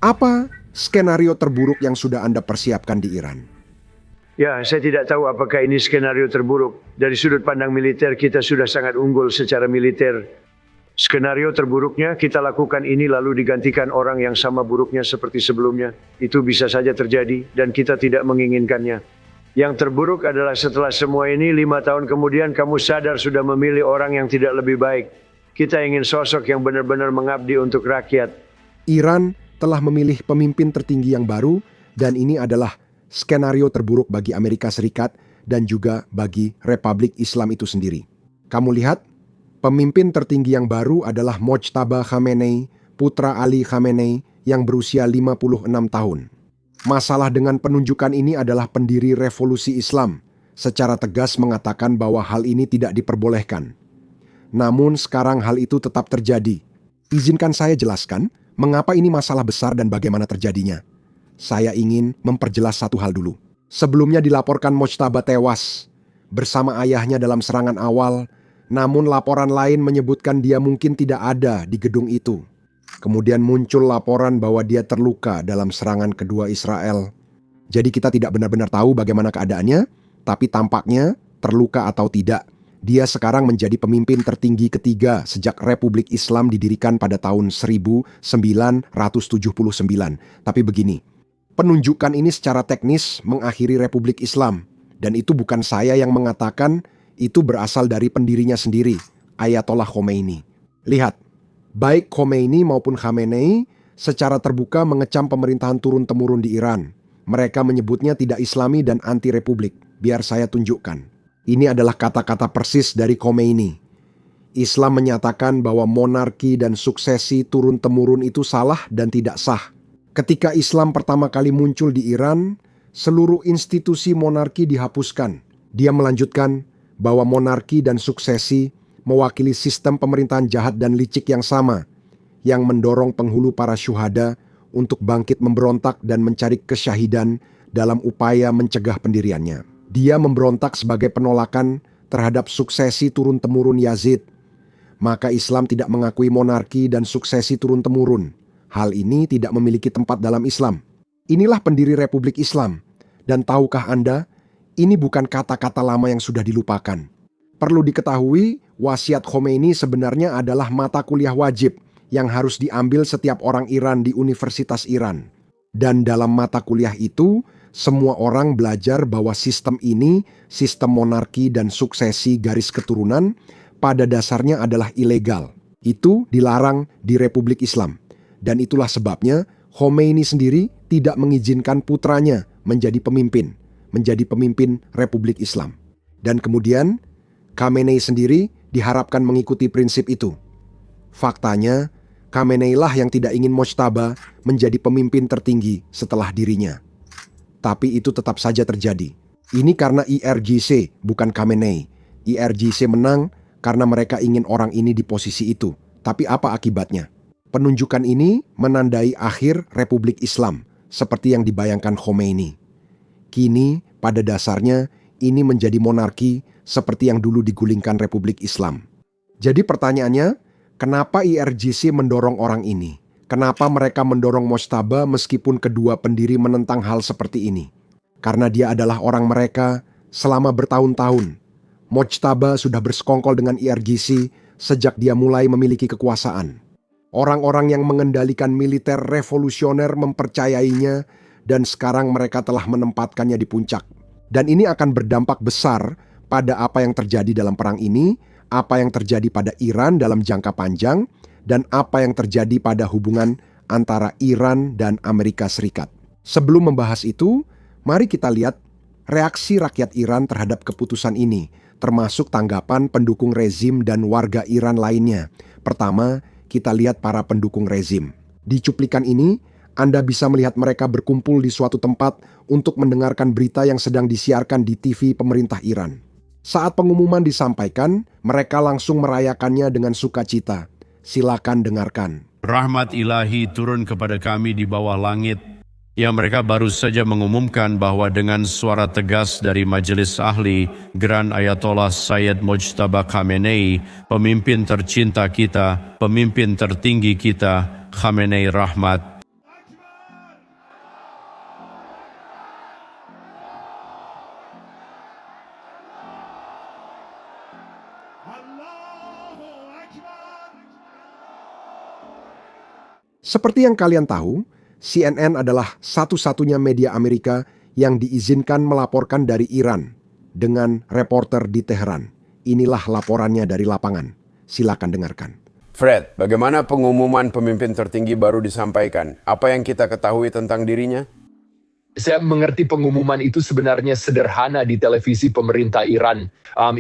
Apa skenario terburuk yang sudah Anda persiapkan di Iran? Ya, saya tidak tahu apakah ini skenario terburuk. Dari sudut pandang militer, kita sudah sangat unggul secara militer. Skenario terburuknya, kita lakukan ini lalu digantikan orang yang sama buruknya seperti sebelumnya. Itu bisa saja terjadi dan kita tidak menginginkannya. Yang terburuk adalah setelah semua ini, 5 tahun kemudian kamu sadar sudah memilih orang yang tidak lebih baik. Kita ingin sosok yang benar-benar mengabdi untuk rakyat. Iran telah memilih pemimpin tertinggi yang baru dan ini adalah skenario terburuk bagi Amerika Serikat dan juga bagi Republik Islam itu sendiri. Kamu lihat, pemimpin tertinggi yang baru adalah Mojtaba Khamenei, putra Ali Khamenei yang berusia 56 tahun. Masalah dengan penunjukan ini adalah pendiri revolusi Islam secara tegas mengatakan bahwa hal ini tidak diperbolehkan. Namun sekarang hal itu tetap terjadi. Izinkan saya jelaskan mengapa ini masalah besar dan bagaimana terjadinya. Saya ingin memperjelas satu hal dulu. Sebelumnya dilaporkan Mojtaba tewas bersama ayahnya dalam serangan awal, namun laporan lain menyebutkan dia mungkin tidak ada di gedung itu. Kemudian muncul laporan bahwa dia terluka dalam serangan kedua Israel. Jadi kita tidak benar-benar tahu bagaimana keadaannya, tapi tampaknya terluka atau tidak, dia sekarang menjadi pemimpin tertinggi ketiga sejak Republik Islam didirikan pada tahun 1979. Tapi begini, penunjukan ini secara teknis mengakhiri Republik Islam. Dan itu bukan saya yang mengatakan, itu berasal dari pendirinya sendiri, Ayatollah Khomeini. Lihat, baik Khomeini maupun Khamenei secara terbuka mengecam pemerintahan turun-temurun di Iran. Mereka menyebutnya tidak Islami dan anti-republik. Biar saya tunjukkan. Ini adalah kata-kata persis dari Khomeini. Islam menyatakan bahwa monarki dan suksesi turun-temurun itu salah dan tidak sah. Ketika Islam pertama kali muncul di Iran, seluruh institusi monarki dihapuskan. Dia melanjutkan bahwa monarki dan suksesi mewakili sistem pemerintahan jahat dan licik yang sama, yang mendorong penghulu para syuhada untuk bangkit memberontak dan mencari kesyahidan dalam upaya mencegah pendiriannya. Dia memberontak sebagai penolakan terhadap suksesi turun-temurun Yazid. Maka Islam tidak mengakui monarki dan suksesi turun-temurun. Hal ini tidak memiliki tempat dalam Islam. Inilah pendiri Republik Islam. Dan tahukah Anda, ini bukan kata-kata lama yang sudah dilupakan. Perlu diketahui, wasiat Khomeini sebenarnya adalah mata kuliah wajib yang harus diambil setiap orang Iran di Universitas Iran. Dan dalam mata kuliah itu, semua orang belajar bahwa sistem ini, sistem monarki dan suksesi garis keturunan, pada dasarnya adalah ilegal. Itu dilarang di Republik Islam. Dan itulah sebabnya Khomeini sendiri tidak mengizinkan putranya menjadi pemimpin Republik Islam. Dan kemudian Khamenei sendiri diharapkan mengikuti prinsip itu. Faktanya, Khamenei lah yang tidak ingin Mojtaba menjadi pemimpin tertinggi setelah dirinya. Tapi itu tetap saja terjadi. Ini karena IRGC, bukan Khamenei. IRGC menang karena mereka ingin orang ini di posisi itu. Tapi apa akibatnya? Penunjukan ini menandai akhir Republik Islam, seperti yang dibayangkan Khomeini. Kini, pada dasarnya, ini menjadi monarki seperti yang dulu digulingkan Republik Islam. Jadi pertanyaannya, kenapa IRGC mendorong orang ini? Kenapa mereka mendorong Mojtaba meskipun kedua pendiri menentang hal seperti ini? Karena dia adalah orang mereka selama bertahun-tahun. Mojtaba sudah bersekongkol dengan IRGC sejak dia mulai memiliki kekuasaan. Orang-orang yang mengendalikan militer revolusioner mempercayainya dan sekarang mereka telah menempatkannya di puncak. Dan ini akan berdampak besar pada apa yang terjadi dalam perang ini, apa yang terjadi pada Iran dalam jangka panjang, dan apa yang terjadi pada hubungan antara Iran dan Amerika Serikat. Sebelum membahas itu, mari kita lihat reaksi rakyat Iran terhadap keputusan ini, termasuk tanggapan pendukung rezim dan warga Iran lainnya. Pertama, kita lihat para pendukung rezim. Di cuplikan ini, Anda bisa melihat mereka berkumpul di suatu tempat untuk mendengarkan berita yang sedang disiarkan di TV pemerintah Iran. Saat pengumuman disampaikan, mereka langsung merayakannya dengan sukacita. Silakan dengarkan. Rahmat ilahi turun kepada kami di bawah langit. Ya, mereka baru saja mengumumkan bahwa dengan suara tegas dari Majelis Ahli, Grand Ayatollah Sayyid Mojtaba Khamenei, pemimpin tercinta kita, pemimpin tertinggi kita, Khamenei Rahmat. Seperti yang kalian tahu, CNN adalah satu-satunya media Amerika yang diizinkan melaporkan dari Iran dengan reporter di Teheran. Inilah laporannya dari lapangan. Silakan dengarkan. Fred, bagaimana pengumuman pemimpin tertinggi baru disampaikan? Apa yang kita ketahui tentang dirinya? Saya mengerti pengumuman itu sebenarnya sederhana di televisi pemerintah Iran.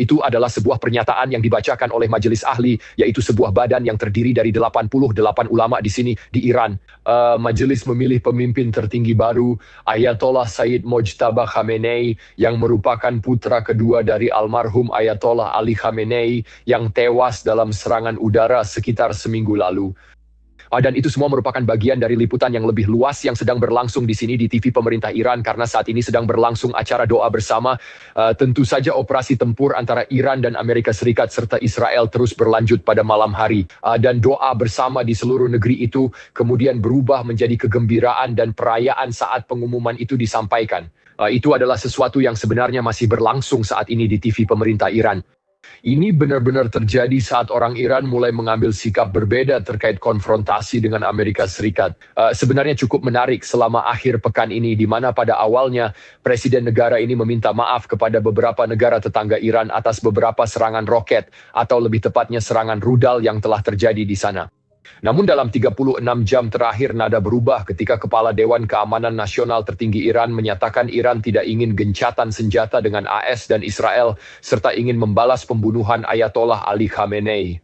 Itu adalah sebuah pernyataan yang dibacakan oleh majelis ahli, yaitu sebuah badan yang terdiri dari 88 ulama di sini di Iran. Majelis memilih pemimpin tertinggi baru, Ayatollah Sayyid Mojtaba Khamenei, yang merupakan putra kedua dari almarhum Ayatollah Ali Khamenei yang tewas dalam serangan udara sekitar seminggu lalu. Dan itu semua merupakan bagian dari liputan yang lebih luas yang sedang berlangsung di sini di TV pemerintah Iran, karena saat ini sedang berlangsung acara doa bersama. Tentu saja operasi tempur antara Iran dan Amerika Serikat serta Israel terus berlanjut pada malam hari. Dan doa bersama di seluruh negeri itu kemudian berubah menjadi kegembiraan dan perayaan saat pengumuman itu disampaikan. Itu adalah sesuatu yang sebenarnya masih berlangsung saat ini di TV pemerintah Iran. Ini benar-benar terjadi saat orang Iran mulai mengambil sikap berbeda terkait konfrontasi dengan Amerika Serikat. Sebenarnya cukup menarik selama akhir pekan ini, di mana pada awalnya Presiden negara ini meminta maaf kepada beberapa negara tetangga Iran atas beberapa serangan roket, atau lebih tepatnya serangan rudal yang telah terjadi di sana. Namun dalam 36 jam terakhir nada berubah ketika Kepala Dewan Keamanan Nasional tertinggi Iran menyatakan Iran tidak ingin gencatan senjata dengan AS dan Israel, serta ingin membalas pembunuhan Ayatollah Ali Khamenei.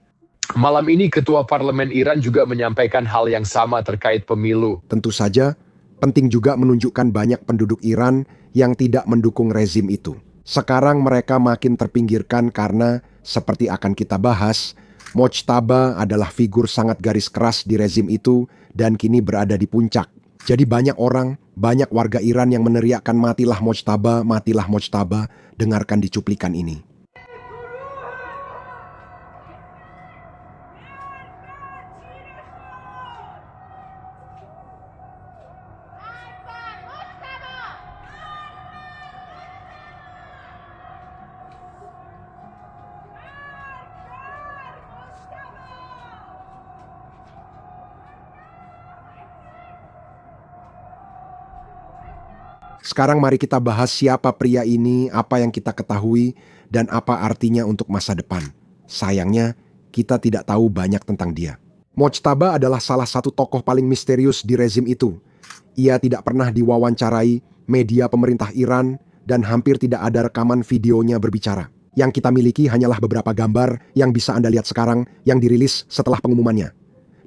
Malam ini Ketua Parlemen Iran juga menyampaikan hal yang sama terkait pemilu. Tentu saja, penting juga menunjukkan banyak penduduk Iran yang tidak mendukung rezim itu. Sekarang mereka makin terpinggirkan karena, seperti akan kita bahas, Mojtaba adalah figur sangat garis keras di rezim itu dan kini berada di puncak. Jadi banyak warga Iran yang meneriakkan matilah Mojtaba, matilah Mojtaba. Dengarkan di cuplikan ini. Sekarang mari kita bahas siapa pria ini, apa yang kita ketahui, dan apa artinya untuk masa depan. Sayangnya, kita tidak tahu banyak tentang dia. Mojtaba adalah salah satu tokoh paling misterius di rezim itu. Ia tidak pernah diwawancarai media pemerintah Iran dan hampir tidak ada rekaman videonya berbicara. Yang kita miliki hanyalah beberapa gambar yang bisa Anda lihat sekarang yang dirilis setelah pengumumannya.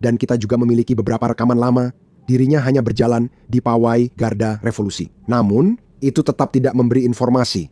Dan kita juga memiliki beberapa rekaman lama. Dirinya hanya berjalan di pawai Garda Revolusi. Namun, itu tetap tidak memberi informasi.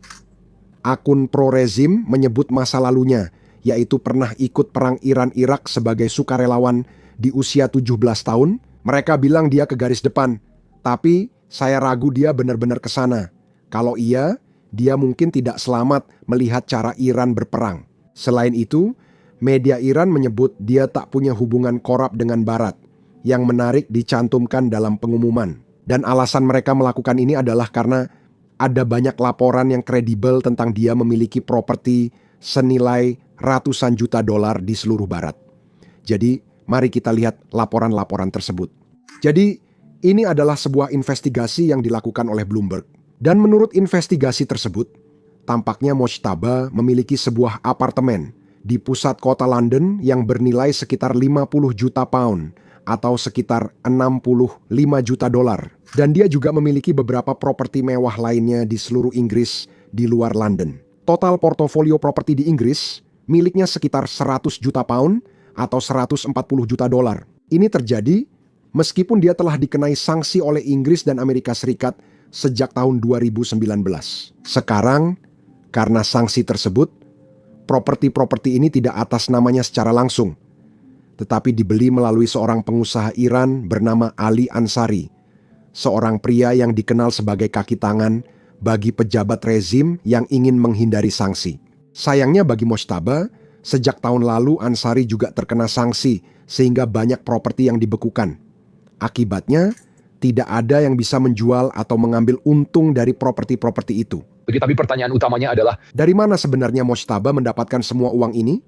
Akun pro-rezim menyebut masa lalunya, yaitu pernah ikut perang Iran-Irak sebagai sukarelawan di usia 17 tahun. Mereka bilang dia ke garis depan, tapi saya ragu dia benar-benar ke sana. Kalau iya, dia mungkin tidak selamat melihat cara Iran berperang. Selain itu, media Iran menyebut dia tak punya hubungan korup dengan Barat. Yang menarik dicantumkan dalam pengumuman. Dan alasan mereka melakukan ini adalah karena ada banyak laporan yang kredibel tentang dia memiliki properti senilai ratusan juta dolar di seluruh Barat. Jadi, mari kita lihat laporan-laporan tersebut. Jadi, ini adalah sebuah investigasi yang dilakukan oleh Bloomberg. Dan menurut investigasi tersebut, tampaknya Mojtaba memiliki sebuah apartemen di pusat kota London yang bernilai sekitar 50 juta pound atau sekitar 65 juta dolar. Dan dia juga memiliki beberapa properti mewah lainnya di seluruh Inggris di luar London. Total portofolio properti di Inggris miliknya sekitar 100 juta pound atau 140 juta dolar. Ini terjadi meskipun dia telah dikenai sanksi oleh Inggris dan Amerika Serikat sejak tahun 2019. Sekarang, karena sanksi tersebut, properti-properti ini tidak atas namanya secara langsung, tetapi dibeli melalui seorang pengusaha Iran bernama Ali Ansari, seorang pria yang dikenal sebagai kaki tangan bagi pejabat rezim yang ingin menghindari sanksi. Sayangnya bagi Mojtaba, sejak tahun lalu Ansari juga terkena sanksi sehingga banyak properti yang dibekukan. Akibatnya, tidak ada yang bisa menjual atau mengambil untung dari properti-properti itu. Tapi pertanyaan utamanya adalah, dari mana sebenarnya Mojtaba mendapatkan semua uang ini?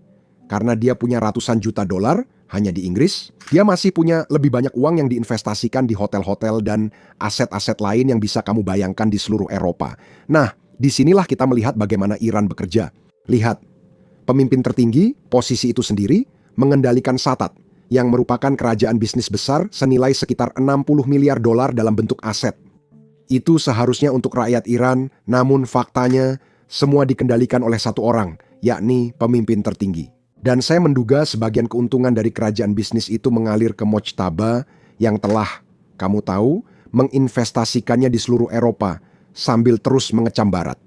Karena dia punya ratusan juta dolar, hanya di Inggris. Dia masih punya lebih banyak uang yang diinvestasikan di hotel-hotel dan aset-aset lain yang bisa kamu bayangkan di seluruh Eropa. Nah, disinilah kita melihat bagaimana Iran bekerja. Lihat, pemimpin tertinggi, posisi itu sendiri, mengendalikan Satat, yang merupakan kerajaan bisnis besar senilai sekitar 60 miliar dolar dalam bentuk aset. Itu seharusnya untuk rakyat Iran, namun faktanya semua dikendalikan oleh satu orang, yakni pemimpin tertinggi. Dan saya menduga sebagian keuntungan dari kerajaan bisnis itu mengalir ke Mojtaba yang telah, kamu tahu, menginvestasikannya di seluruh Eropa sambil terus mengecam Barat.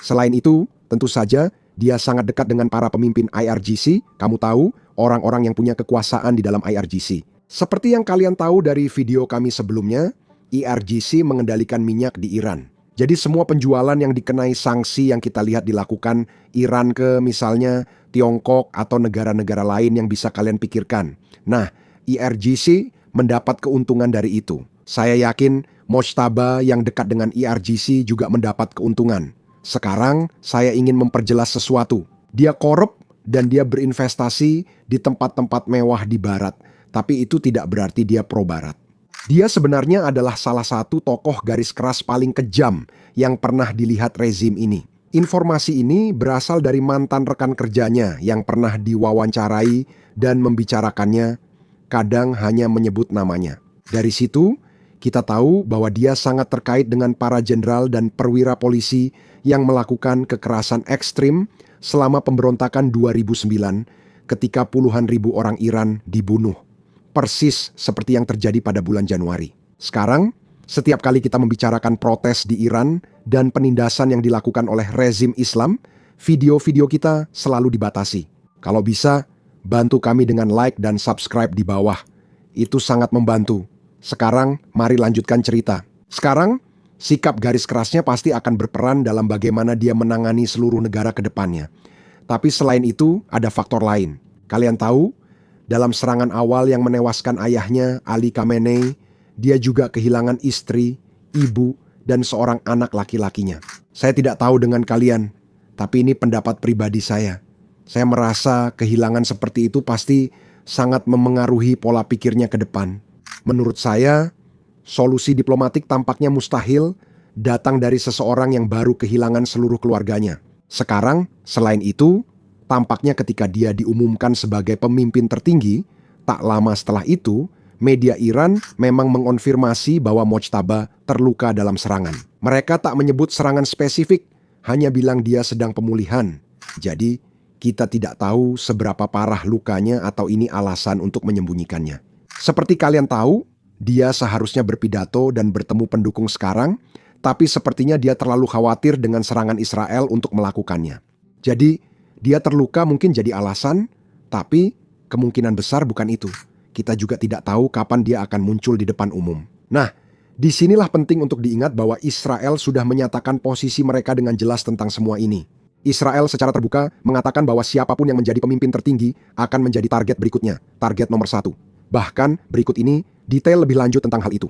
Selain itu, tentu saja dia sangat dekat dengan para pemimpin IRGC, kamu tahu, orang-orang yang punya kekuasaan di dalam IRGC. Seperti yang kalian tahu dari video kami sebelumnya, IRGC mengendalikan minyak di Iran. Jadi semua penjualan yang dikenai sanksi yang kita lihat dilakukan Iran ke misalnya Tiongkok atau negara-negara lain yang bisa kalian pikirkan. Nah, IRGC mendapat keuntungan dari itu. Saya yakin Mojtaba yang dekat dengan IRGC juga mendapat keuntungan. Sekarang saya ingin memperjelas sesuatu. Dia korup dan dia berinvestasi di tempat-tempat mewah di Barat. Tapi itu tidak berarti dia pro-Barat. Dia sebenarnya adalah salah satu tokoh garis keras paling kejam yang pernah dilihat rezim ini. Informasi ini berasal dari mantan rekan kerjanya yang pernah diwawancarai dan membicarakannya, kadang hanya menyebut namanya. Dari situ, kita tahu bahwa dia sangat terkait dengan para jenderal dan perwira polisi yang melakukan kekerasan ekstrim selama pemberontakan 2009 ketika puluhan ribu orang Iran dibunuh. Persis seperti yang terjadi pada bulan Januari. Sekarang, setiap kali kita membicarakan protes di Iran dan penindasan yang dilakukan oleh rezim Islam, video-video kita selalu dibatasi. Kalau bisa, bantu kami dengan like dan subscribe di bawah. Itu sangat membantu. Sekarang, mari lanjutkan cerita. Sekarang, sikap garis kerasnya pasti akan berperan dalam bagaimana dia menangani seluruh negara ke depannya. Tapi selain itu, ada faktor lain. Kalian tahu, dalam serangan awal yang menewaskan ayahnya, Ali Khamenei, dia juga kehilangan istri, ibu, dan seorang anak laki-lakinya. Saya tidak tahu dengan kalian, tapi ini pendapat pribadi saya. Saya merasa kehilangan seperti itu pasti sangat memengaruhi pola pikirnya ke depan. Menurut saya, solusi diplomatik tampaknya mustahil datang dari seseorang yang baru kehilangan seluruh keluarganya. Sekarang, selain itu, tampaknya ketika dia diumumkan sebagai pemimpin tertinggi, tak lama setelah itu, media Iran memang mengonfirmasi bahwa Mojtaba terluka dalam serangan. Mereka tak menyebut serangan spesifik, hanya bilang dia sedang pemulihan. Jadi, kita tidak tahu seberapa parah lukanya atau ini alasan untuk menyembunyikannya. Seperti kalian tahu, dia seharusnya berpidato dan bertemu pendukung sekarang, tapi sepertinya dia terlalu khawatir dengan serangan Israel untuk melakukannya. Jadi, dia terluka mungkin jadi alasan, tapi kemungkinan besar bukan itu. Kita juga tidak tahu kapan dia akan muncul di depan umum. Nah, disinilah penting untuk diingat bahwa Israel sudah menyatakan posisi mereka dengan jelas tentang semua ini. Israel secara terbuka mengatakan bahwa siapapun yang menjadi pemimpin tertinggi akan menjadi target berikutnya, target nomor 1. Bahkan berikut ini detail lebih lanjut tentang hal itu.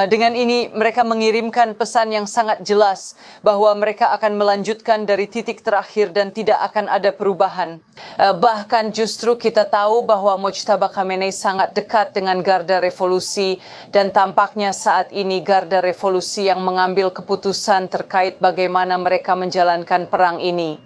Dengan ini mereka mengirimkan pesan yang sangat jelas bahwa mereka akan melanjutkan dari titik terakhir dan tidak akan ada perubahan. Bahkan justru kita tahu bahwa Mojtaba Khamenei sangat dekat dengan Garda Revolusi dan tampaknya saat ini Garda Revolusi yang mengambil keputusan terkait bagaimana mereka menjalankan perang ini.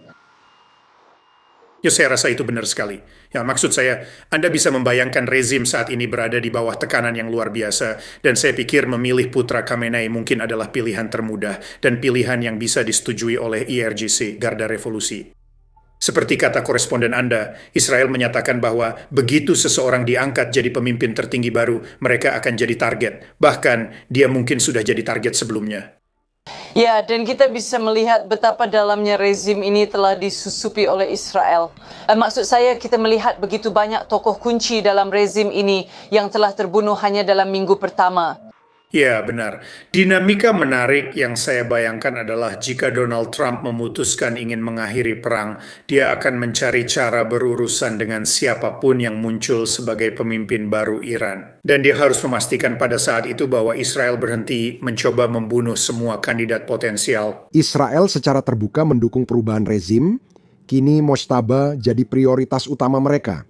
Ya, saya rasa itu benar sekali. Ya, maksud saya, Anda bisa membayangkan rezim saat ini berada di bawah tekanan yang luar biasa, dan saya pikir memilih putra Khamenei mungkin adalah pilihan termudah dan pilihan yang bisa disetujui oleh IRGC, Garda Revolusi. Seperti kata koresponden Anda, Israel menyatakan bahwa begitu seseorang diangkat jadi pemimpin tertinggi baru, mereka akan jadi target. Bahkan, dia mungkin sudah jadi target sebelumnya. Ya, dan kita bisa melihat betapa dalamnya rezim ini telah disusupi oleh Israel. Maksud saya, kita melihat begitu banyak tokoh kunci dalam rezim ini yang telah terbunuh hanya dalam minggu pertama. Ya, benar. Dinamika menarik yang saya bayangkan adalah jika Donald Trump memutuskan ingin mengakhiri perang, dia akan mencari cara berurusan dengan siapapun yang muncul sebagai pemimpin baru Iran. Dan dia harus memastikan pada saat itu bahwa Israel berhenti mencoba membunuh semua kandidat potensial. Israel secara terbuka mendukung perubahan rezim, kini Mojtaba jadi prioritas utama mereka.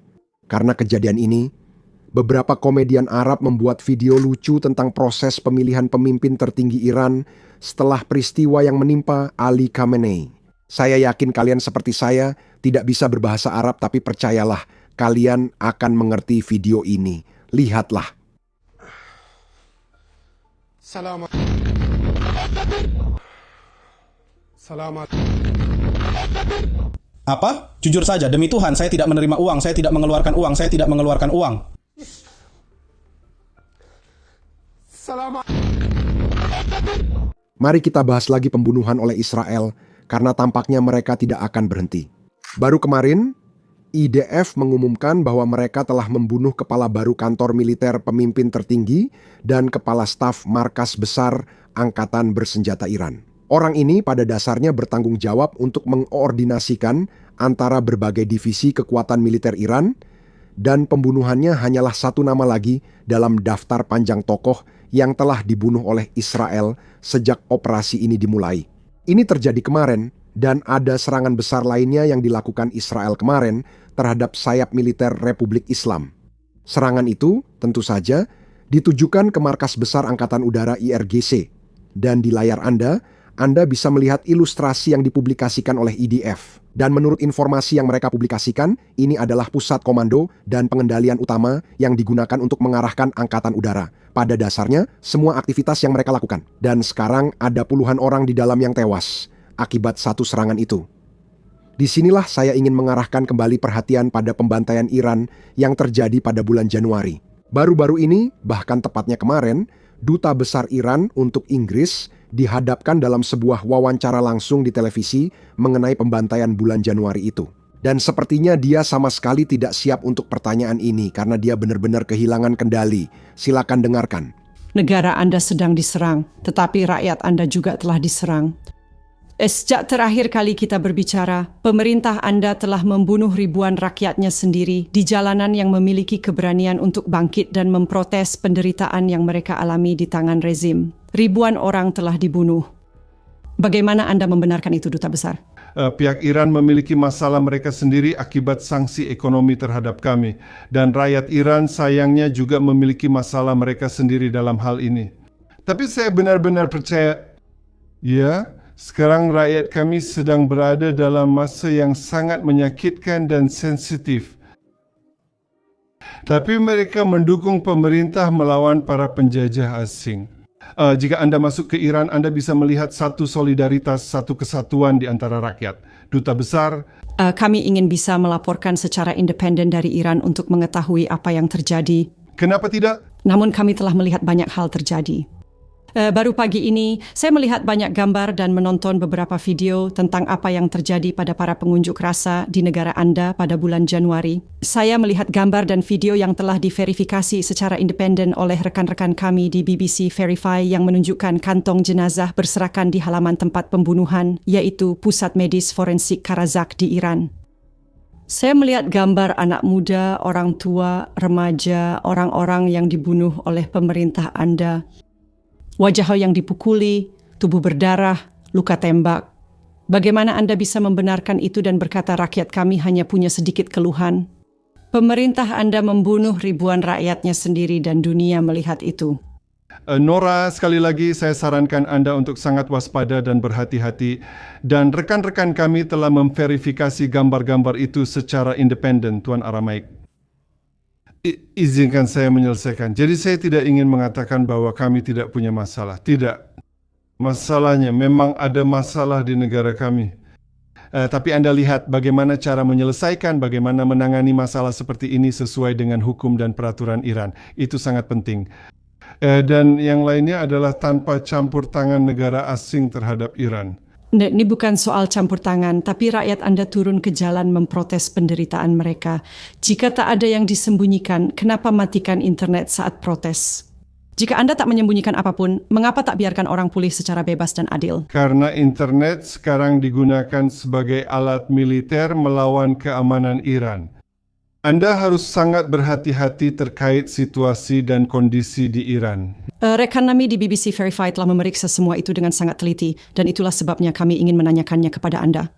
Karena kejadian ini, beberapa komedian Arab membuat video lucu tentang proses pemilihan pemimpin tertinggi Iran setelah peristiwa yang menimpa Ali Khamenei. Saya yakin kalian seperti saya tidak bisa berbahasa Arab, tapi percayalah, kalian akan mengerti video ini. Lihatlah. Selamat. Apa? Jujur saja, demi Tuhan, saya tidak menerima uang, saya tidak mengeluarkan uang, saya tidak mengeluarkan uang. Mari kita bahas lagi pembunuhan oleh Israel, karena tampaknya mereka tidak akan berhenti. Baru kemarin, IDF mengumumkan bahwa mereka telah membunuh kepala baru kantor militer pemimpin tertinggi dan kepala staf markas besar Angkatan Bersenjata Iran. Orang ini pada dasarnya bertanggung jawab untuk mengkoordinasikan antara berbagai divisi kekuatan militer Iran, dan pembunuhannya hanyalah satu nama lagi dalam daftar panjang tokoh yang telah dibunuh oleh Israel sejak operasi ini dimulai. Ini terjadi kemarin, dan ada serangan besar lainnya yang dilakukan Israel kemarin terhadap sayap militer Republik Islam. Serangan itu tentu saja ditujukan ke markas besar Angkatan Udara IRGC, dan di layar Anda bisa melihat ilustrasi yang dipublikasikan oleh IDF. Dan menurut informasi yang mereka publikasikan, ini adalah pusat komando dan pengendalian utama yang digunakan untuk mengarahkan Angkatan Udara. Pada dasarnya, semua aktivitas yang mereka lakukan. Dan sekarang ada puluhan orang di dalam yang tewas akibat satu serangan itu. Disinilah saya ingin mengarahkan kembali perhatian pada pembantaian Iran yang terjadi pada bulan Januari. Baru-baru ini, bahkan tepatnya kemarin, Duta Besar Iran untuk Inggris dihadapkan dalam sebuah wawancara langsung di televisi mengenai pembantaian bulan Januari itu. Dan sepertinya dia sama sekali tidak siap untuk pertanyaan ini karena dia benar-benar kehilangan kendali. Silakan dengarkan. Negara Anda sedang diserang, tetapi rakyat Anda juga telah diserang. Sejak terakhir kali kita berbicara, pemerintah Anda telah membunuh ribuan rakyatnya sendiri di jalanan yang memiliki keberanian untuk bangkit dan memprotes penderitaan yang mereka alami di tangan rezim. Ribuan orang telah dibunuh. Bagaimana Anda membenarkan itu, Duta Besar? Pihak Iran memiliki masalah mereka sendiri akibat sanksi ekonomi terhadap kami. Dan rakyat Iran sayangnya juga memiliki masalah mereka sendiri dalam hal ini. Tapi saya benar-benar percaya, ya, sekarang rakyat kami sedang berada dalam masa yang sangat menyakitkan dan sensitif. Tapi mereka mendukung pemerintah melawan para penjajah asing. Jika Anda masuk ke Iran, Anda bisa melihat satu solidaritas, satu kesatuan di antara rakyat. Duta Besar, kami ingin bisa melaporkan secara independen dari Iran untuk mengetahui apa yang terjadi. kenapa tidak? Namun kami telah melihat banyak hal terjadi. Baru pagi ini, saya melihat banyak gambar dan menonton beberapa video tentang apa yang terjadi pada para pengunjuk rasa di negara Anda pada bulan Januari. Saya melihat gambar dan video yang telah diverifikasi secara independen oleh rekan-rekan kami di BBC Verify yang menunjukkan kantong jenazah berserakan di halaman tempat pembunuhan, yaitu Pusat Medis Forensik Karazak di Iran. Saya melihat gambar anak muda, orang tua, remaja, orang-orang yang dibunuh oleh pemerintah Anda. Wajah yang dipukuli, tubuh berdarah, luka tembak. Bagaimana Anda bisa membenarkan itu dan berkata rakyat kami hanya punya sedikit keluhan? Pemerintah Anda membunuh ribuan rakyatnya sendiri dan dunia melihat itu. Nora, sekali lagi saya sarankan Anda untuk sangat waspada dan berhati-hati. Dan rekan-rekan kami telah memverifikasi gambar-gambar itu secara independen, Tuan Aramaik. Izinkan saya menyelesaikan. Jadi saya tidak ingin mengatakan bahwa kami tidak punya masalah. Tidak. Masalahnya memang ada masalah di negara kami. Tapi Anda lihat bagaimana cara menyelesaikan, bagaimana menangani masalah seperti ini sesuai dengan hukum dan peraturan Iran. Itu sangat penting. Dan yang lainnya adalah tanpa campur tangan negara asing terhadap Iran. Ini bukan soal campur tangan, tapi rakyat Anda turun ke jalan memprotes penderitaan mereka. Jika tak ada yang disembunyikan, kenapa matikan internet saat protes? Jika Anda tak menyembunyikan apapun, mengapa tak biarkan orang pulih secara bebas dan adil? Karena internet sekarang digunakan sebagai alat militer melawan keamanan Iran. Anda harus sangat berhati-hati terkait situasi dan kondisi di Iran. Rekan kami di BBC Verify telah memeriksa semua itu dengan sangat teliti, dan itulah sebabnya kami ingin menanyakannya kepada Anda.